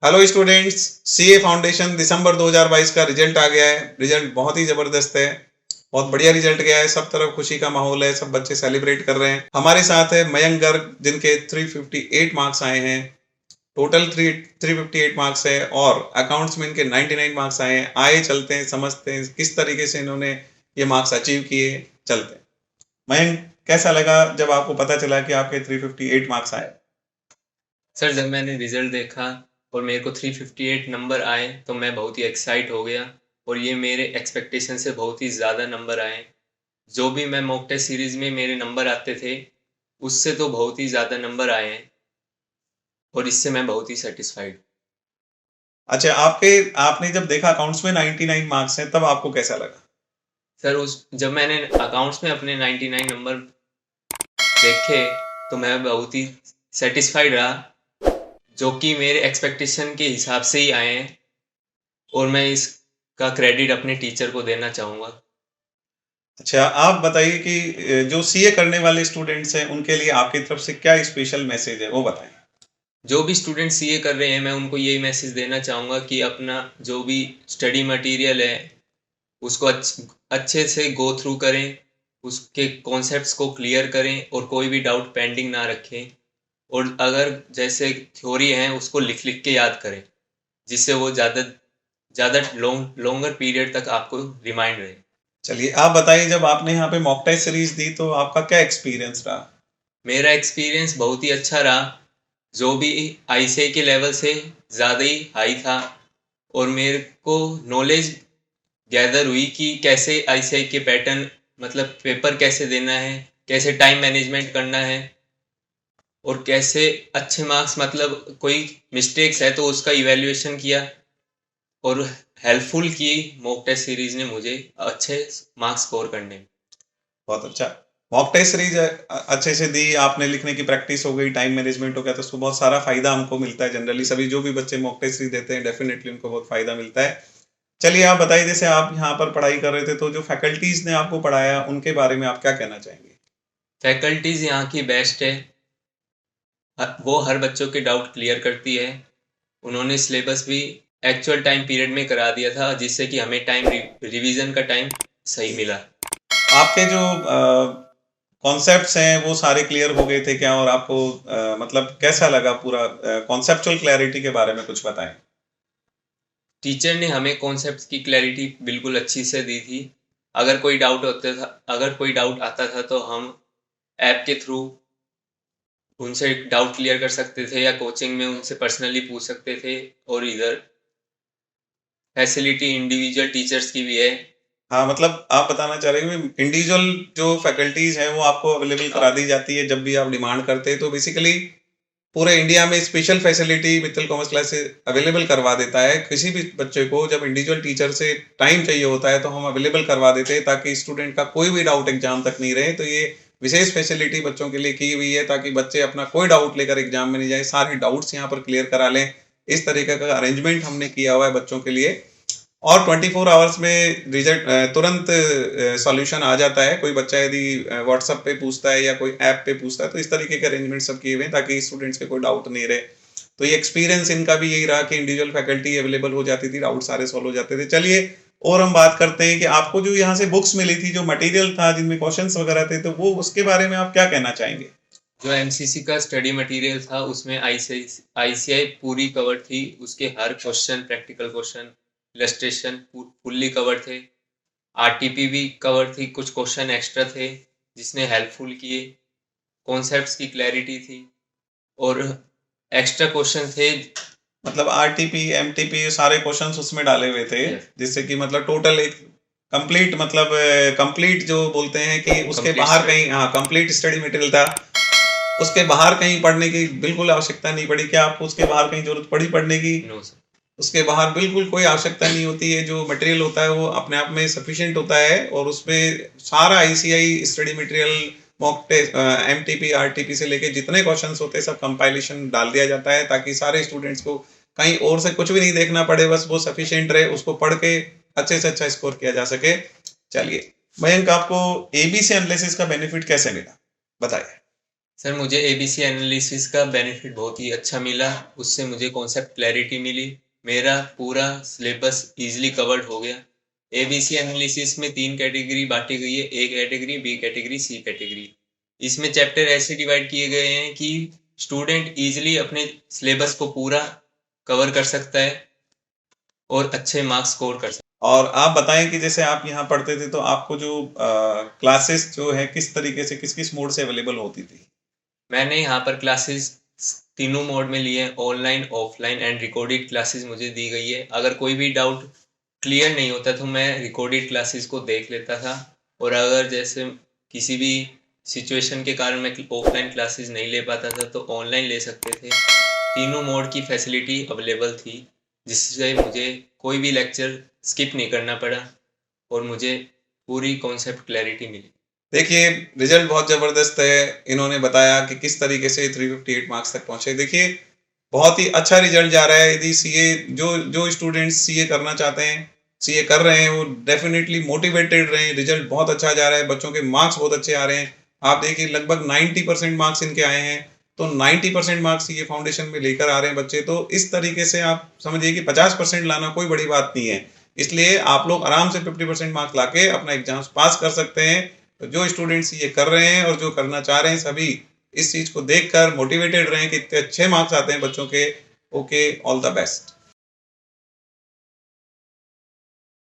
Hello students, CA foundation दिसंबर 2022 का result आ गया है। रिजल्ट बहुत ही जबरदस्त है, बहुत बढ़िया रिजल्ट गया है। सब तरफ खुशी का माहौल है, सब बच्चे सेलिब्रेट कर रहे हैं। हमारे साथ है मयंक गर्ग, जिनके 358 मार्क्स आए हैं। टोटल 358 मार्क्स है और अकाउंट्स में इनके 99 मार्क्स आए हैं। आए चलते हैं, समझते हैं किस तरीके से इन्होंने ये मार्क्स अचीव किए। चलते हैं। मयंक, कैसा लगा जब आपको पता चला कि आपके 358 मार्क्स आए? सर, जब मैंने रिजल्ट देखा और मेरे को 358 नंबर आए तो मैं बहुत ही एक्साइट हो गया। और ये मेरे एक्सपेक्टेशन से बहुत ही ज़्यादा नंबर आए। जो भी मैं मॉक टेस्ट सीरीज में मेरे नंबर आते थे उससे तो बहुत ही ज़्यादा नंबर आए हैं और इससे मैं बहुत ही सेटिस्फाइड। अच्छा, आपने जब देखा अकाउंट्स में 99 मार्क्स हैं, तब आपको कैसा लगा? सर, उस जब मैंने अकाउंट्स में अपने 99 नंबर देखे तो मैं बहुत ही सेटिस्फाइड रहा, जो कि मेरे एक्सपेक्टेशन के हिसाब से ही आए हैं। और मैं इसका क्रेडिट अपने टीचर को देना चाहूँगा। अच्छा, आप बताइए कि जो सीए करने वाले स्टूडेंट्स हैं, उनके लिए आपकी तरफ से क्या स्पेशल मैसेज है, वो बताएं। जो भी स्टूडेंट सीए कर रहे हैं मैं उनको यही मैसेज देना चाहूँगा कि अपना जो भी स्टडी मटेरियल है उसको अच्छे से गो थ्रू करें, उसके कॉन्सेप्ट्स को क्लियर करें और कोई भी डाउट पेंडिंग ना रखें। और अगर जैसे थ्योरी है उसको लिख लिख के याद करें, जिससे वो ज़्यादा ज़्यादा लॉन्गर पीरियड तक आपको रिमाइंड रहे। चलिए, आप बताइए, जब आपने यहाँ पे मॉक टेस्ट सीरीज दी तो आपका क्या एक्सपीरियंस रहा? मेरा एक्सपीरियंस बहुत ही अच्छा रहा। जो भी आईसीआई के लेवल से ज़्यादा ही हाई था और मेरे को नॉलेज गैदर हुई कि कैसे आईसीआई के पैटर्न, मतलब पेपर कैसे देना है, कैसे टाइम मैनेजमेंट करना है और कैसे अच्छे मार्क्स, मतलब कोई मिस्टेक्स है तो उसका इवैल्यूएशन किया। और हेल्पफुल की मॉक टेस्ट सीरीज ने मुझे अच्छे मार्क्स स्कोर करने में। बहुत अच्छा। मॉक टेस्ट सीरीज अच्छे से दी आपने, लिखने की प्रैक्टिस हो गई, टाइम मैनेजमेंट हो गया, तो उसको बहुत सारा फायदा हमको मिलता है। जनरली सभी जो भी बच्चे मॉक टेस्ट सीरीज देते हैं, डेफिनेटली उनको बहुत फायदा मिलता है। चलिए, आप बताइए, जैसे आप यहाँ पर पढ़ाई कर रहे थे तो जो फैकल्टीज ने आपको पढ़ाया, उनके बारे में आप क्या कहना चाहेंगे? फैकल्टीज़ यहाँ की बेस्ट है। वो हर बच्चों के डाउट क्लियर करती है। उन्होंने सिलेबस भी एक्चुअल टाइम पीरियड में करा दिया था, जिससे कि हमें टाइम रिवीजन का टाइम सही मिला। आपके जो कॉन्सेप्ट्स हैं वो सारे क्लियर हो गए थे क्या? और आपको मतलब कैसा लगा पूरा कॉन्सेप्चुअल क्लैरिटी के बारे में कुछ बताएं। टीचर ने हमें कॉन्सेप्ट्स की क्लैरिटी बिल्कुल अच्छी से दी थी। अगर कोई डाउट आता था तो हम ऐप के थ्रू उनसे डाउट क्लियर कर सकते थे या कोचिंग में उनसे पर्सनली पूछ सकते थे। और इधर फैसिलिटी इंडिविजुअल टीचर्स की भी है। हाँ, मतलब आप बताना चाह रहे हैं कि इंडिविजुअल जो फैकल्टीज हैं वो आपको अवेलेबल करा दी जाती है जब भी आप डिमांड करते हैं। तो बेसिकली पूरे इंडिया में special facility Mittal commerce classes available करवा देता है। किसी भी बच्चे को जब इंडिविजुअल टीचर से टाइम चाहिए होता है तो हम अवेलेबल करवा देते हैं, ताकि स्टूडेंट का कोई भी डाउट एग्जाम तक नहीं रहे। तो ये विशेष फैसिलिटी बच्चों के लिए की हुई है, ताकि बच्चे अपना कोई डाउट लेकर एग्जाम में नहीं जाए, सारे डाउट्स यहाँ पर क्लियर करा लें। इस तरीके का अरेंजमेंट हमने किया हुआ है बच्चों के लिए। और 24 आवर्स में रिजल्ट तुरंत सॉल्यूशन आ जाता है। कोई बच्चा यदि व्हाट्सएप पे पूछता है या कोई ऐप पे पूछता है, तो इस तरीके के अरेंजमेंट सब किए हुए हैं ताकि स्टूडेंट्स के कोई डाउट नहीं रहे। तो ये एक्सपीरियंस इनका भी यही रहा कि इंडिविजुअल फैकल्टी अवेलेबल हो जाती थी, डाउट सारे सॉल्व हो जाते थे। चलिए, और हम बात करते हैं कि आपको जो यहाँ से बुक्स मिली थी, जो मटेरियल था जिनमें क्वेश्चंस वगैरह थे, तो वो उसके बारे में आप क्या कहना चाहेंगे? जो एमसीसी का स्टडी मटेरियल था उसमें आईसीआई पूरी कवर थी। उसके हर question, practical question, illustration fully cover थे। आरटीपी भी कवर थी, कुछ क्वेश्चन एक्स्ट्रा थे जिसने हेल्पफुल किए। कॉन्सेप्ट्स की क्लैरिटी थी और एक्स्ट्रा क्वेश्चन थे। मतलब आरटीपी, एमटीपी सारे क्वेश्चंस उसमें डाले हुए थे, यस, जिससे कि मतलब टोटल एक कंप्लीट, मतलब कंप्लीट जो बोलते हैं कि उसके कंप्लीट बाहर स्टडी। कहीं, हाँ, कंप्लीट स्टडी मटेरियल था। उसके बाहर कहीं पढ़ने की बिल्कुल आवश्यकता नहीं पड़ी। क्या आपको उसके बाहर कहीं जरूरत पड़ी पढ़ने की? No sir. उसके बाहर बिल्कुल कोई आवश्यकता नहीं होती है। जो मटेरियल होता है वो अपने आप में सफिशिएंट होता है, और उसमें सारा ICI study material, mock test, MTP, RTP से लेके जितने क्वेश्चंस होते हैं सब कंपाइलेशन डाल दिया जाता है, ताकि सारे स्टूडेंट्स को कहीं और से कुछ भी नहीं देखना पड़े, बस वो सफिशिएंट रहे, उसको पढ़ के अच्छे से अच्छा स्कोर किया जा सके। चलिए मयंक, आपको एबीसी एनालिसिस का बेनिफिट कैसे मिला, बताइए। सर मुझे एबीसी एनालिसिस का बेनिफिट बहुत ही अच्छा मिला, उससे मुझे कॉन्सेप्ट क्लैरिटी मिली, मेरा पूरा सिलेबस इजीली कवर्ड हो गया। एबीसी एनालिसिस में 3 कैटेगरी बांटी गई है, A category, B category, C category. इसमें चैप्टर ऐसे डिवाइड किए गए हैं कि स्टूडेंट इजीली अपने सिलेबस को पूरा कवर कर सकता है और अच्छे मार्क्स स्कोर कर सकता है। और आप बताएं कि जैसे आप यहाँ पढ़ते थे तो आपको जो क्लासेस जो है किस तरीके से किस मोड से अवेलेबल होती थी? मैंने यहाँ पर क्लासेस तीनों मोड में लिए हैं, online, offline and recorded classes मुझे दी गई है। अगर कोई भी डाउट क्लियर नहीं होता तो मैं रिकॉर्डेड क्लासेस को देख लेता था, और अगर जैसे किसी भी सिचुएशन के कारण मैं ऑफलाइन क्लासेस नहीं ले पाता था तो ऑनलाइन ले सकते थे। तीनों मोड की फैसिलिटी अवेलेबल थी, जिससे मुझे कोई भी लेक्चर स्किप नहीं करना पड़ा और मुझे पूरी कॉन्सेप्ट क्लैरिटी मिली। देखिए, रिजल्ट बहुत ज़बरदस्त है। इन्होंने बताया कि किस तरीके से 358 मार्क्स तक पहुँचे। देखिए, बहुत ही अच्छा रिजल्ट जा रहा है। यदि सीए जो स्टूडेंट्स सीए करना चाहते हैं, सीए कर रहे हैं, वो डेफिनिटली मोटिवेटेड रहें। रिजल्ट बहुत अच्छा जा रहा है, बच्चों के मार्क्स बहुत अच्छे आ रहे हैं। आप देखिए लगभग 90% मार्क्स इनके आए हैं, तो 90% मार्क्स सीए फाउंडेशन में लेकर आ रहे हैं बच्चे। तो इस तरीके से आप समझिए कि 50% लाना कोई बड़ी बात नहीं है। इसलिए आप लोग आराम से 50% मार्क्स लाके अपना एग्ज़ाम्स पास कर सकते हैं। तो जो स्टूडेंट्स ये कर रहे हैं और जो करना चाह रहे हैं, सभी इस चीज़ को देखकर मोटिवेटेड रहें कि इतने अच्छे मार्क्स आते हैं बच्चों के। Okay, all the best.